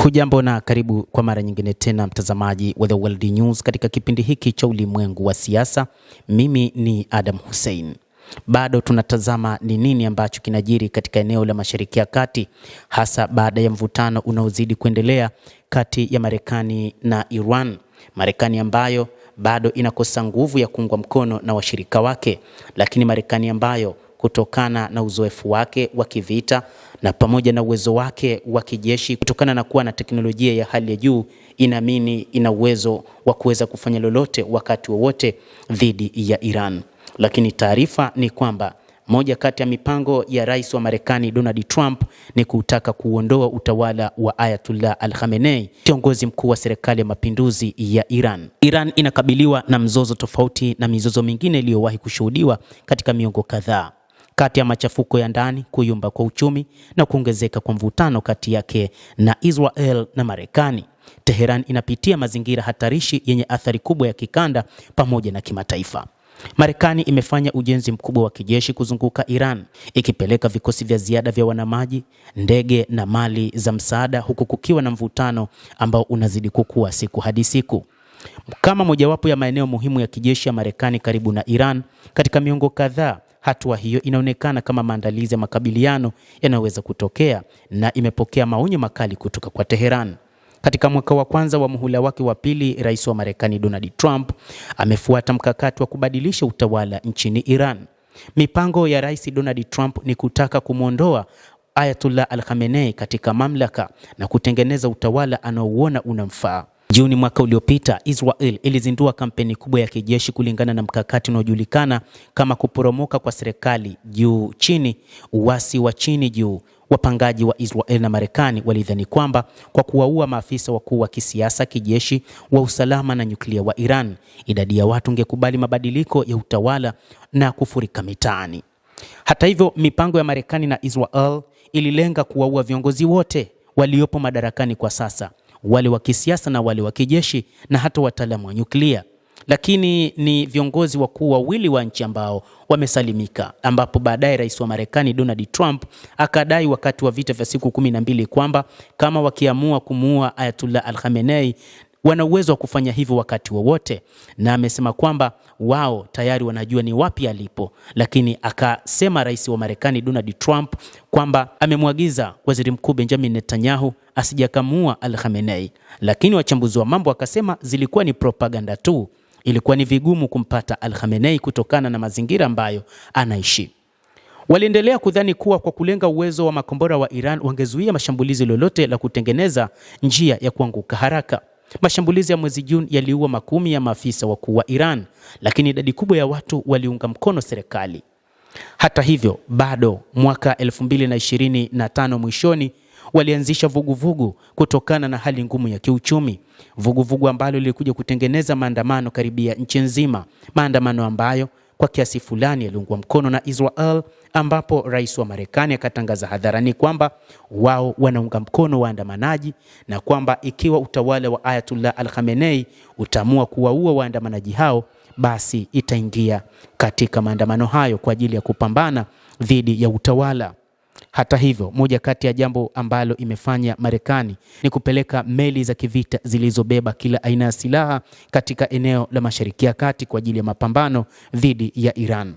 Hujambo na karibu kwa mara nyingine tena mtazamaji wa The World News katika kipindi hiki cha ulimwengu wa siasa. Mimi ni Adam Hussein. Bado tunatazama ni nini ambacho kinajiri katika eneo la Mashariki ya Kati, hasa baada ya mvutano unaozidi kuendelea kati ya Marekani na Iran. Marekani ambayo bado inakosa nguvu ya kuungwa mkono na washirika wake, lakini Marekani ambayo kutokana na uzoefu wake wa kivita na pamoja na uwezo wake wa kijeshi, kutokana na kuwa na teknolojia ya hali ya juu, inaamini ina uwezo wa kuweza kufanya lolote wakati wowote dhidi ya Iran. Lakini taarifa ni kwamba moja kati ya mipango ya rais wa Marekani Donald Trump ni kutaka kuondoa utawala wa Ayatollah Al-Khamenei, kiongozi mkuu wa serikali ya mapinduzi ya Iran. Iran inakabiliwa na mzozo tofauti na mizozo mingine iliyowahi kushuhudiwa katika miongo kadhaa, kati ya machafuko ya ndani, kuyumba kwa uchumi na kuongezeka kwa mvutano kati yake na Israel na Marekani. Tehran inapitia mazingira hatarishi yenye athari kubwa ya kikanda pamoja na kimataifa. Marekani imefanya ujenzi mkubwa wa kijeshi kuzunguka Iran, ikipeleka vikosi vya ziada vya wanamaji, ndege na mali za msaada, huku kukiwa na mvutano ambao unazidi kukua siku hadi siku. Kama mojawapo ya maeneo muhimu ya kijeshi ya Marekani karibu na Iran katika miongo kadhaa, hatua hiyo inaonekana kama maandalizi ya makabiliano yanayoweza kutokea na imepokea maonyo makali kutoka kwa Tehran. Katika mwaka wa kwanza wa muhula wake wa pili, rais wa Marekani Donald Trump amefuata mkakati wa kubadilisha utawala nchini Iran. Mipango ya rais Donald Trump ni kutaka kumwondoa Ayatollah Al-Khamenei katika mamlaka na kutengeneza utawala anaouona unamfaa. Juni mwaka uliopita, Israel ilizindua kampeni kubwa ya kijeshi kulingana na mkakati unaojulikana kama kuporomoka kwa serikali juu chini, uasi wa chini juu. Wapangaji wa Israel na Marekani walidhani kwamba kwa kuwaua maafisa wakuu wa kisiasa, kijeshi, wa usalama na nyuklia wa Iran, idadi ya watu ingekubali mabadiliko ya utawala na kufurika mitaani. Hata hivyo, mipango ya Marekani na Israel ililenga kuwaua viongozi wote waliopo madarakani kwa sasa, wale wa kisiasa na wale wa kijeshi na hata wataalamu wa nyuklia. Lakini ni viongozi wakuu wawili wa nchi ambao wamesalimika, ambapo baadaye rais wa Marekani Donald Trump akadai wakati wa vita vya siku 12 kwamba kama wakiamua kumuua Ayatollah Al-Khamenei wana uwezo wa kufanya hivyo wakati wowote, na amesema kwamba wao tayari wanajua ni wapi alipo. Lakini akasema rais wa Marekani Donald Trump kwamba amemwagiza waziri mkuu Benjamin Netanyahu asijakamuua Al-Khamenei, lakini wachambuzi wa mambo wakasema zilikuwa ni propaganda tu. Ilikuwa ni vigumu kumpata Al-Khamenei kutokana na mazingira ambayo anaishi. Waliendelea kudhani kuwa kwa kulenga uwezo wa makombora wa Iran wangezuia mashambulizi lolote la kutengeneza njia ya kuanguka haraka. Mashambulizi ya mwezi Juni yaliua makumi ya maafisa wakuu wa Iran, lakini idadi kubwa ya watu waliunga mkono serikali. Hata hivyo, bado mwaka 2025 mwishoni walianzisha vuguvugu kutokana na hali ngumu ya kiuchumi. Vuguvugu ambalo lilikuja kutengeneza maandamano karibia nchi nzima, maandamano ambayo kwa kiasi fulani yaliungwa mkono na Israel, ambapo rais wa Marekani akatangaza hadharani kwamba wao wanaunga mkono waandamanaji na kwamba ikiwa utawala wa Ayatollah Al-Khamenei utaamua kuwaua waandamanaji hao, basi itaingia katika maandamano hayo kwa ajili ya kupambana dhidi ya utawala. Hata hivyo, moja kati ya jambo ambalo imefanya Marekani ni kupeleka meli za kivita zilizobeba kila aina ya silaha katika eneo la Mashariki ya Kati kwa ajili ya mapambano dhidi ya Iran.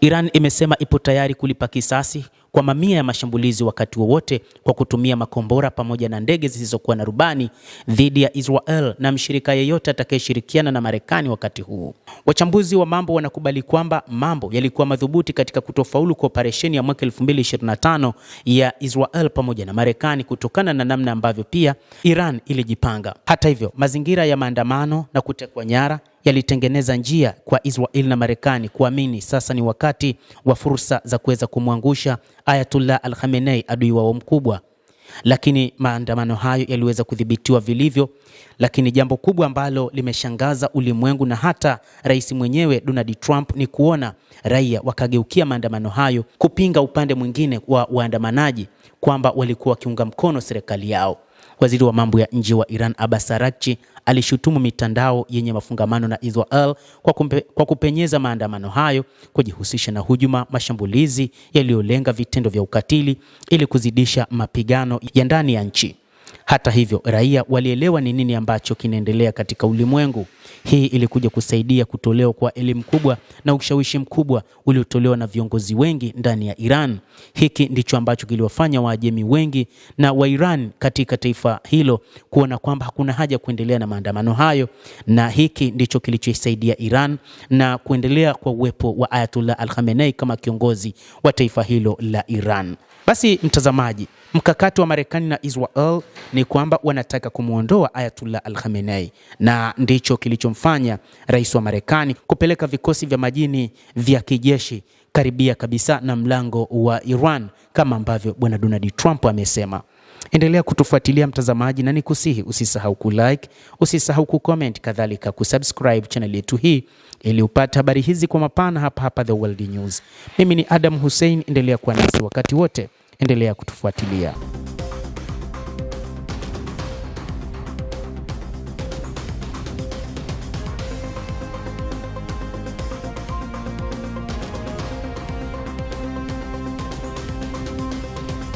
Iran imesema ipo tayari kulipa kisasi kwa mamia ya mashambulizi wakati wowote kwa kutumia makombora pamoja na ndege zisizokuwa na rubani dhidi ya Israel na mshirika yeyote atakayeshirikiana na Marekani wakati huu. Wachambuzi wa mambo wanakubali kwamba mambo yalikuwa madhubuti katika kutofaulu kwa operesheni ya mwaka 2025 ya Israel pamoja na Marekani kutokana na namna ambavyo pia Iran ilijipanga. Hata hivyo, mazingira ya maandamano na kutekwa nyara yalitengeneza njia kwa Israel na Marekani kuamini sasa ni wakati wa fursa za kuweza kumwangusha Ayatollah Al-Khamenei, adui wao mkubwa. Lakini maandamano hayo yaliweza kudhibitiwa vilivyo, lakini jambo kubwa ambalo limeshangaza ulimwengu na hata rais mwenyewe Donald Trump ni kuona raia wakageukia maandamano hayo kupinga upande mwingine wa waandamanaji kwamba walikuwa wakiunga mkono serikali yao. Waziri wa mambo ya nje wa Iran Abbas Araghchi alishutumu mitandao yenye mafungamano na Israel kwa kupenyeza maandamano hayo, kujihusisha na hujuma, mashambulizi yaliyolenga vitendo vya ukatili ili kuzidisha mapigano ya ndani ya nchi. Hata hivyo, raia walielewa ni nini ambacho kinaendelea katika ulimwengu. Hii ilikuja kusaidia kutolewa kwa elimu kubwa na ushawishi mkubwa uliotolewa na viongozi wengi ndani ya Iran. Hiki ndicho ambacho kiliwafanya Waajemi wengi na wa Iran katika taifa hilo kuona kwamba hakuna haja kuendelea na maandamano hayo, na hiki ndicho kilichoisaidia Iran na kuendelea kwa uwepo wa Ayatollah Al-Khamenei kama kiongozi wa taifa hilo la Iran. Basi mtazamaji, mkakati wa Marekani na Israel ni kwamba wanataka kumuondoa Ayatollah Al-Khamenei, na ndicho kilichomfanya rais wa Marekani kupeleka vikosi vya majini vya kijeshi karibia kabisa na mlango wa Iran, kama ambavyo bwana Donald Trump amesema. Endelea kutufuatilia mtazamaji, na nikusihi usisahau kulike, usisahau kucomment, kadhalika kusubscribe channel yetu hii ili upate habari hizi kwa mapana hapa The World News. Mimi ni Adam Hussein, endelea kuwa nasi wakati wote, endelea kutufuatilia.